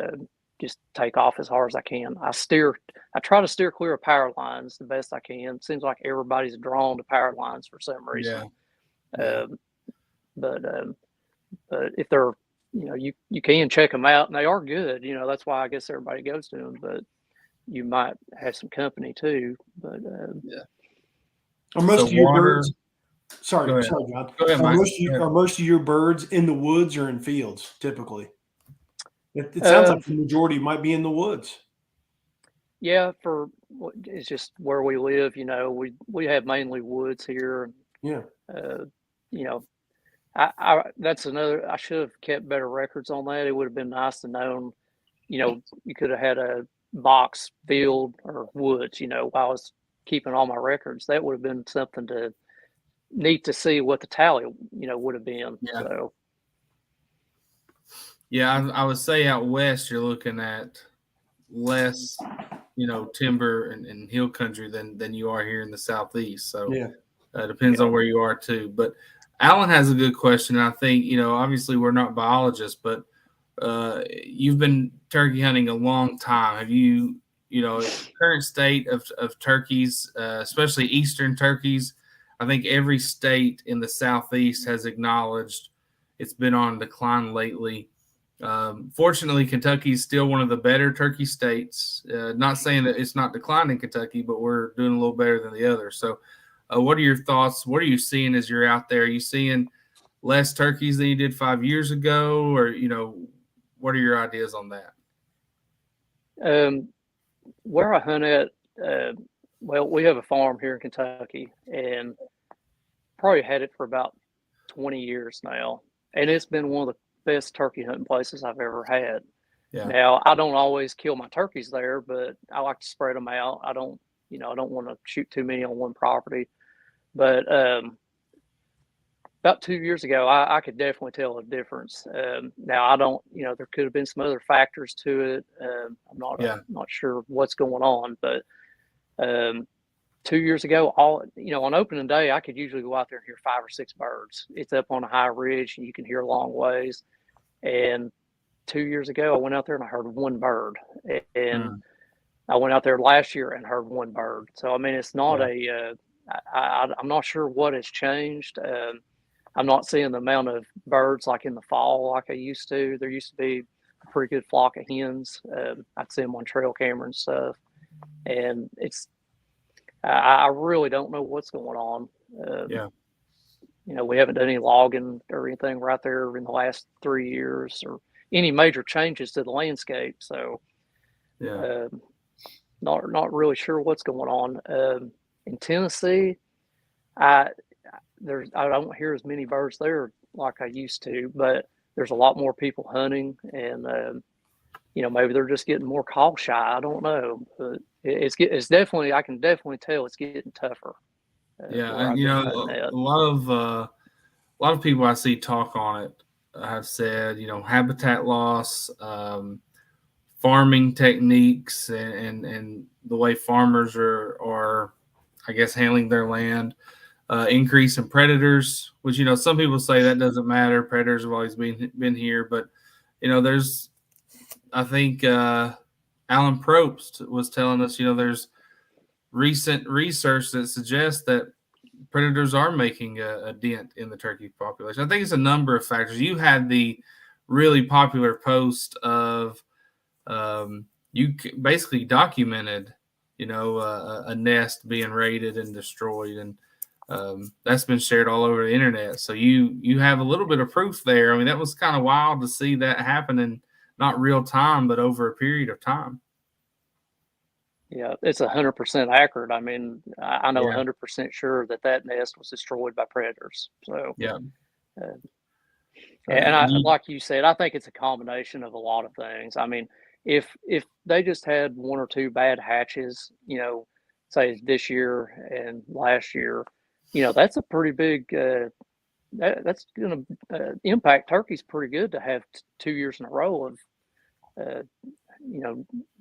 just take off as hard as I can. I try to steer clear of power lines the best I can. It seems like everybody's drawn to power lines for some reason. But if they're, you can check them out, and they are good. That's why I guess everybody goes to them. But you might have some company too. But Are most of your birds? Sorry, John. Go ahead, are most of your birds in the woods or in fields typically? It sounds like the majority might be in the woods. Yeah, it's just where we live. We have mainly woods here. Yeah. You know, that's another. I should have kept better records on that. It would have been nice to know. You could have had a box field or woods. While I was keeping all my records, that would have been something neat to see what the tally would have been. Yeah. So. Yeah, I would say out west you're looking at less, timber and hill country than you are here in the southeast. So Yeah, it depends on where you are too. But Alan has a good question. I think obviously we're not biologists, but you've been turkey hunting a long time. Have you, current state of turkeys, especially eastern turkeys? I think every state in the southeast has acknowledged it's been on decline lately. Fortunately, Kentucky is still one of the better turkey states. Not saying that it's not declining in Kentucky, but we're doing a little better than the others. So, what are your thoughts? What are you seeing as you're out there? Are you seeing less turkeys than you did 5 years ago, or what are your ideas on that? Where I hunt at, well, we have a farm here in Kentucky, and probably had it for about 20 years now, and it's been one of the best turkey hunting places I've ever had. Yeah. Now, I don't always kill my turkeys there, but I like to spread them out. I don't want to shoot too many on one property. But about 2 years ago, I could definitely tell a difference. Now, I don't, there could have been some other factors to it. I'm not sure what's going on, but 2 years ago, on opening day, I could usually go out there and hear 5 or 6 birds. It's up on a high ridge, and you can hear a long ways. And 2 years ago, I went out there and I heard one bird. And I went out there last year and heard one bird. So, I mean, it's not I'm not sure what has changed. I'm not seeing the amount of birds like in the fall like I used to. There used to be a pretty good flock of hens. I'd see them on trail camera and stuff. And I really don't know what's going on. We haven't done any logging or anything right there in the last 3 years or any major changes to the landscape. So, not really sure what's going on. In Tennessee, I don't hear as many birds there like I used to, but there's a lot more people hunting, and maybe they're just getting more call shy. I don't know, but it's definitely, I can definitely tell it's getting tougher. A lot of people I see talk on it have said, habitat loss, farming techniques, and the way farmers are, I guess, handling their land, increase in predators, which, some people say that doesn't matter. Predators have always been here, but, I think Alan Probst was telling us, there's recent research that suggests that predators are making a dent in the turkey population. I think it's a number of factors. You had the really popular post of you basically documented, a nest being raided and destroyed, and that's been shared all over the internet. So you have a little bit of proof there. I mean, that was kind of wild to see that happen in not real time, but over a period of time. Yeah, it's 100% accurate. I mean, I know 100% sure that nest was destroyed by predators. So, and like you said, I think it's a combination of a lot of things. I mean, if they just had 1 or 2 bad hatches, say this year and last year, that's a pretty big. That's going to impact turkeys pretty good to have 2 years in a row of,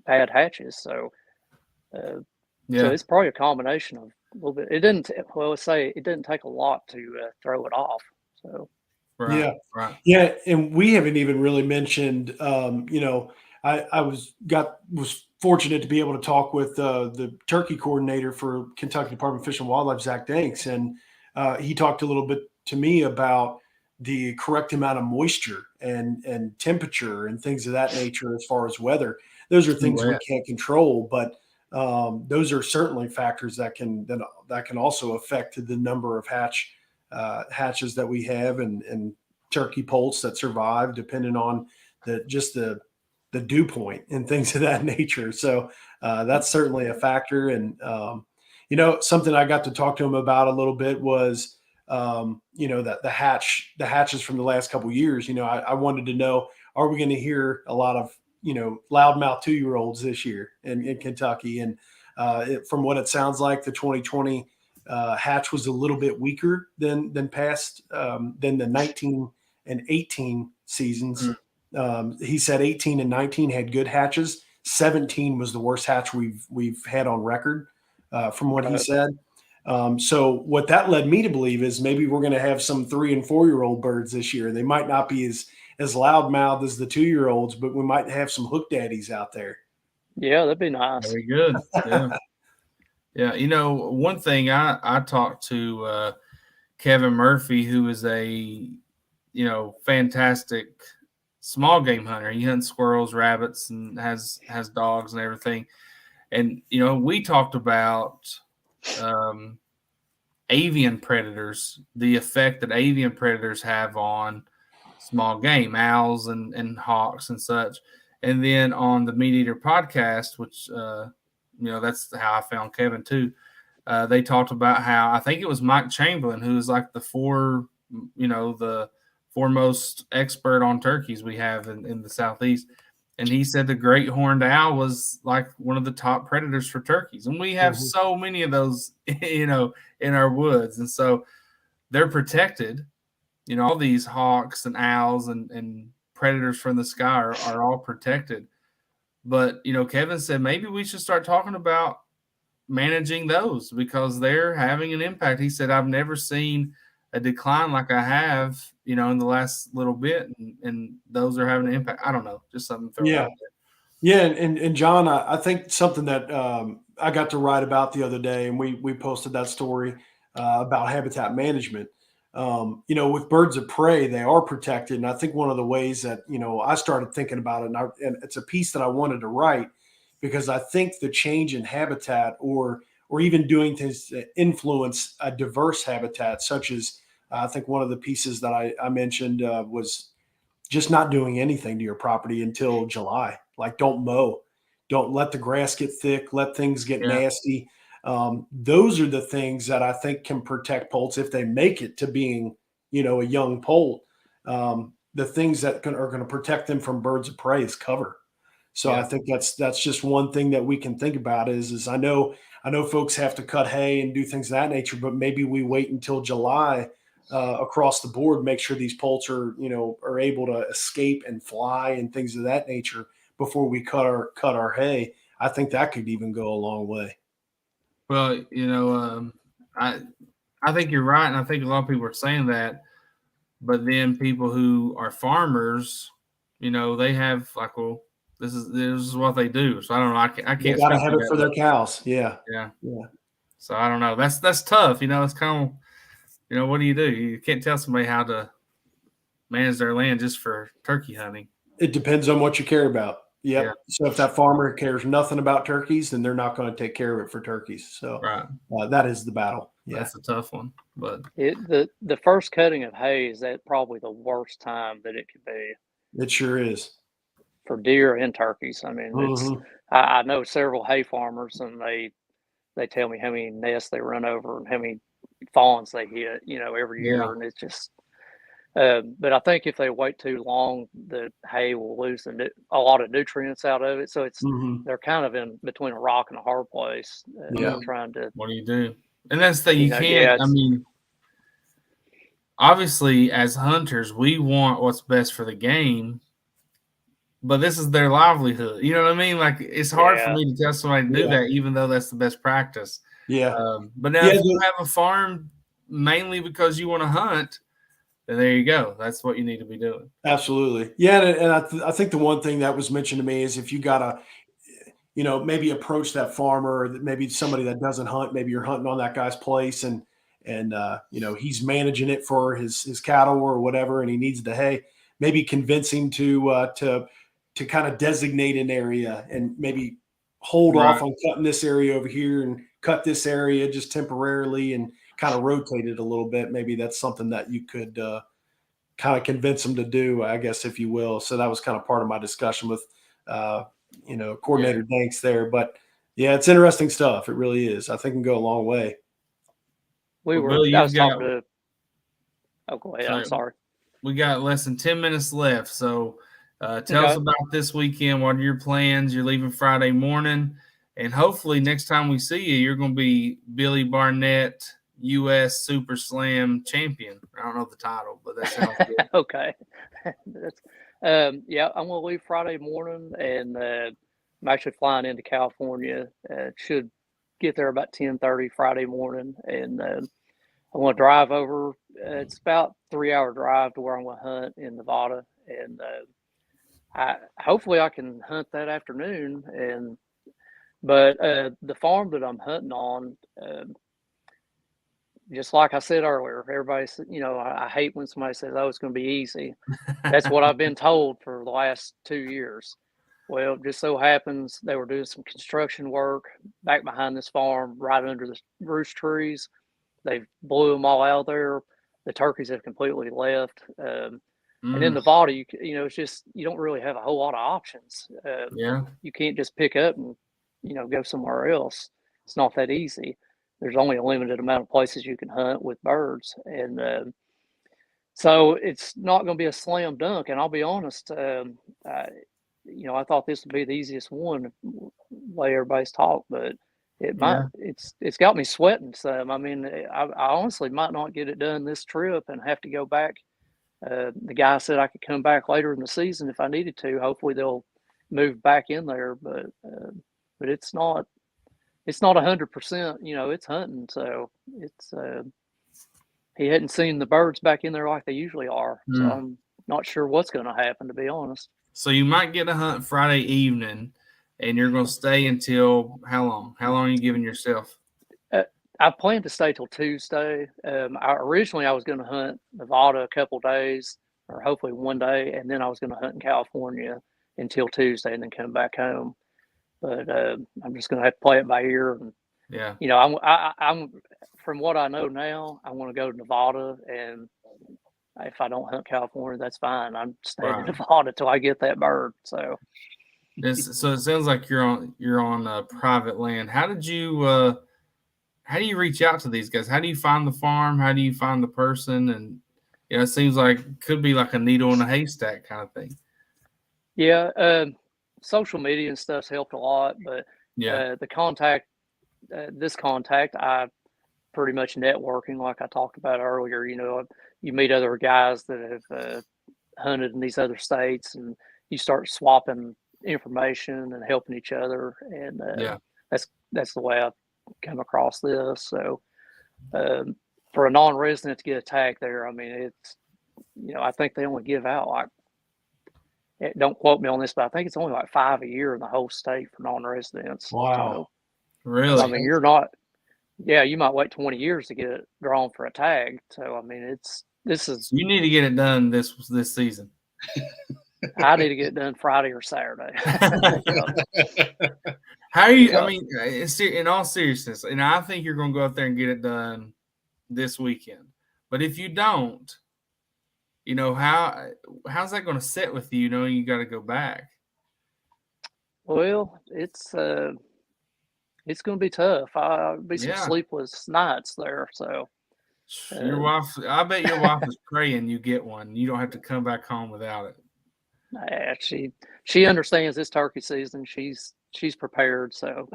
bad hatches. So. So it's probably a combination of a little bit. It didn't. Well, let's say it didn't take a lot to throw it off. So right. Yeah, and we haven't even really mentioned. I was fortunate to be able to talk with the turkey coordinator for Kentucky Department of Fish and Wildlife, Zach Danks, and he talked a little bit to me about the correct amount of moisture and temperature and things of that nature as far as weather. Those are things we can't control, but those are certainly factors that can also affect the number of hatches that we have and turkey poults that survive, depending on the the dew point and things of that nature. So that's certainly a factor. And something I got to talk to him about a little bit was that the hatches from the last couple of years. I wanted to know, are we going to hear a lot of loudmouth 2-year-olds this year in Kentucky? And from what it sounds like, the 2020 hatch was a little bit weaker than the 19 and 18 seasons. He said 18 and 19 had good hatches. 17 was the worst hatch we've had on record, from what he said. So what that led me to believe is maybe we're going to have some 3 and 4-year-old birds this year. They might not be as loudmouthed as the 2-year-olds, but we might have some hook daddies out there. Yeah, that'd be nice. Very good. Yeah. Yeah. One thing I talked to Kevin Murphy, who is a, fantastic small game hunter. He hunts squirrels, rabbits, and has dogs and everything. And, we talked about avian predators, the effect that avian predators have on small game, owls and hawks and such. And then on the Meat Eater podcast, which, that's how I found Kevin too. They talked about how, I think it was Mike Chamberlain, who is like the foremost expert on turkeys we have in the Southeast. And he said the great horned owl was like one of the top predators for turkeys. And we have so many of those, in our woods. And so they're protected. All these hawks and owls and predators from the sky are all protected. But, Kevin said maybe we should start talking about managing those because they're having an impact. He said, I've never seen a decline like I have, in the last little bit, and those are having an impact. I don't know, just something to throw out there. Yeah, and John, I think something that I got to write about the other day, and we posted that story about habitat management. With birds of prey, they are protected, and I think one of the ways that I started thinking about it, and it's a piece that I wanted to write because I think the change in habitat, or even doing things that influence a diverse habitat, such as I think one of the pieces that I mentioned was just not doing anything to your property until July. Like, don't mow, don't let the grass get thick, let things get nasty. Those are the things that I think can protect poults if they make it to being, a young poult. The things that are going to protect them from birds of prey is cover. So I think that's just one thing that we can think about is I know folks have to cut hay and do things of that nature, but maybe we wait until July across the board, make sure these poults are able to escape and fly and things of that nature before we cut our hay. I think that could even go a long way. Well, I think you're right, and I think a lot of people are saying that, but then people who are farmers, they have like, well, this is what they do. So I don't know. I can't. They gotta have it for their cows. Yeah. So I don't know. That's tough. It's kind of, what do? You can't tell somebody how to manage their land just for turkey hunting. It depends on what you care about. Yep. Yeah. So if that farmer cares nothing about turkeys, then they're not going to take care of it for turkeys. So that is the battle. Yeah. That's a tough one. But the first cutting of hay is at probably the worst time that it could be. It sure is. For deer and turkeys. I mean, I know several hay farmers, and they tell me how many nests they run over and how many fawns they hit, every year. And it's just, but I think if they wait too long, the hay will lose a lot of nutrients out of it. So it's they're kind of in between a rock and a hard place. Trying to. What do you do? And that's the you can't. I mean, obviously, as hunters, we want what's best for the game. But this is their livelihood. You know what I mean? Like, it's hard for me to tell somebody to do that, even though that's the best practice. Yeah. But now if you have a farm mainly because you want to hunt, then there you go. That's what you need to be doing. Absolutely. Yeah. And I think the one thing that was mentioned to me is if you got to, maybe approach that farmer, or maybe somebody that doesn't hunt, maybe you're hunting on that guy's place and he's managing it for his cattle or whatever, and he needs the hay, maybe convince him to kind of designate an area and maybe hold off on cutting this area over here and cut this area just temporarily and kind of rotate it a little bit. Maybe that's something that you could kind of convince them to do, I guess, if you will. So that was kind of part of my discussion with Coordinator Danks there. But yeah, it's interesting stuff. It really is. I think it can go a long way. Billy, I was talking to. Oh, go ahead. I'm sorry. We got less than 10 minutes left. So tell us about this weekend. What are your plans? You're leaving Friday morning. And hopefully next time we see you, you're going to be Billy Barnett, U.S. Super Slam champion. I don't know the title, but that sounds good. Okay. I'm going to leave Friday morning, and I'm actually flying into California. Should get there about 10:30 Friday morning, and I want to drive over. It's about 3-hour drive to where I'm going to hunt in Nevada, and hopefully I can hunt that afternoon. But the farm that I'm hunting on, just like I said earlier, everybody's, I hate when somebody says, "Oh, it's going to be easy." That's what I've been told for the last 2 years. Well, it just so happens they were doing some construction work back behind this farm, right under the roost trees. They blew them all out there. The turkeys have completely left. And in Nevada, it's just, you don't really have a whole lot of options. You can't just pick up and, go somewhere else. It's not that easy. There's only a limited amount of places you can hunt with birds. And so it's not going to be a slam dunk. And I'll be honest, I thought this would be the easiest one, the way everybody's talked, but it's got me sweating some. I mean, I honestly might not get it done this trip and have to go back. The guy said I could come back later in the season if I needed to. Hopefully they'll move back in there, but it's not 100%, it's hunting. So it's, he hadn't seen the birds back in there like they usually are. So I'm not sure what's going to happen, to be honest. So you might get a hunt Friday evening, and you're going to stay until how long? How long are you giving yourself? I planned to stay till Tuesday. Originally I was going to hunt Nevada a couple days, or hopefully one day, and then I was going to hunt in California until Tuesday and then come back home. But I'm just going to have to play it by ear. And, I'm from what I know now, I want to go to Nevada, and if I don't hunt California, that's fine. I'm staying in Nevada till I get that bird. So it sounds like you're on private land. How do you reach out to these guys? How do you find the farm? How do you find the person? And it seems like it could be like a needle in a haystack kind of thing. Yeah, social media and stuff's helped a lot, but the contact, I pretty much networking like I talked about earlier. You meet other guys that have hunted in these other states, and you start swapping information and helping each other. And that's the way I've come across this. So for a non-resident to get a tag there, I mean, it's, I think they only give out like, don't quote me on this, but I think it's only like 5 a year in the whole state for non-residents. Wow. So, Really? I mean, you're not, you might wait 20 years to get it drawn for a tag. So, I mean, you need to get it done this season. I need to get it done Friday or Saturday. How are you? I mean, in all seriousness, and I think you're going to go out there and get it done this weekend. But if you don't, how's that going to sit with you? Knowing you got to go back. Well, it's going to be tough. I'll be some sleepless nights there. So your wife, I bet your wife is praying you get one. You don't have to come back home without it. Yeah, she understands this turkey season. She's prepared. So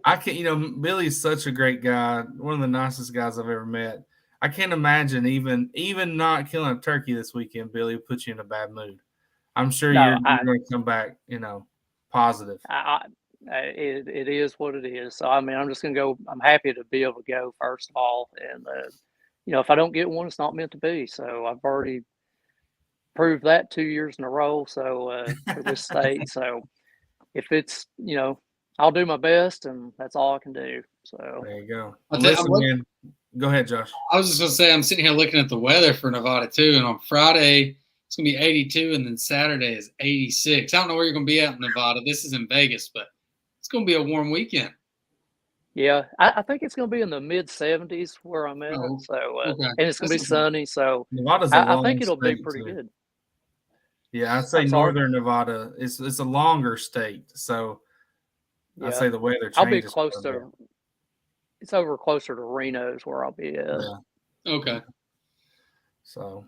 I can, Billy's such a great guy. One of the nicest guys I've ever met. I can't imagine even not killing a turkey this weekend, Billy, would put you in a bad mood. I'm sure you're going to come back, positive. It is what it is. So, I mean, I'm just going to go. I'm happy to be able to go, first of all. And, if I don't get one, it's not meant to be. So I've already proved that 2 years in a row. So for this state. So if it's, I'll do my best, and that's all I can do. So there you go. Listen, man. Go ahead, Josh. I was just going to say, I'm sitting here looking at the weather for Nevada too, and on Friday it's going to be 82, and then Saturday is 86. I don't know where you're going to be at in Nevada. This is in Vegas, but it's going to be a warm weekend. Yeah, I think it's going to be in the mid 70s where I'm at. So, and it's going to be sunny. So Nevada's I think it'll be pretty good. Yeah, I'd say I'm sorry? northern Nevada. It's a longer state, so Yeah. I'd say the weather I'll be changes. close quite a bit. to. It's over closer to Reno's where I'll be at. Yeah. Okay. So,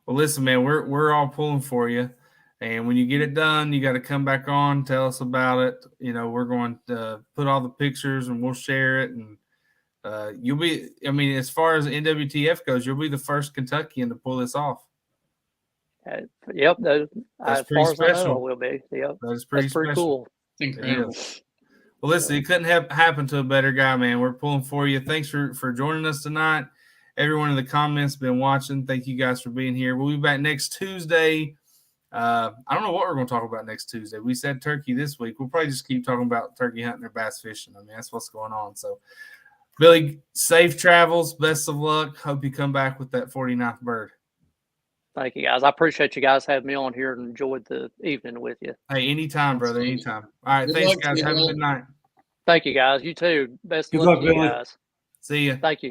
well, listen, man, we're all pulling for you, and when you get it done, you got to come back on, tell us about it. You know, we're going to put all the pictures, and we'll share it, and you'll be. I mean, as far as NWTF goes, you'll be the first Kentuckian to pull this off. Yep, That's as pretty far as I know, special. it will be. Yep, That is pretty that's pretty special. cool. Incredible. Well, listen, it couldn't have happened to a better guy, man. We're pulling for you. Thanks for joining us tonight. Everyone in the comments been watching. Thank you guys for being here. We'll be back next Tuesday. I don't know what we're going to talk about next Tuesday. We said turkey this week. We'll probably just keep talking about turkey hunting or bass fishing. I mean, that's what's going on. So, Billy, safe travels. Best of luck. Hope you come back with that 49th bird. Thank you, guys. I appreciate you guys having me on here and enjoyed the evening with you. Hey, anytime, brother. Anytime. All right. Good Thanks, luck to guys. you, Have a Bill. good night. Thank you, guys. You too. Best Good luck luck, to you Billy. guys. See ya. Thank you.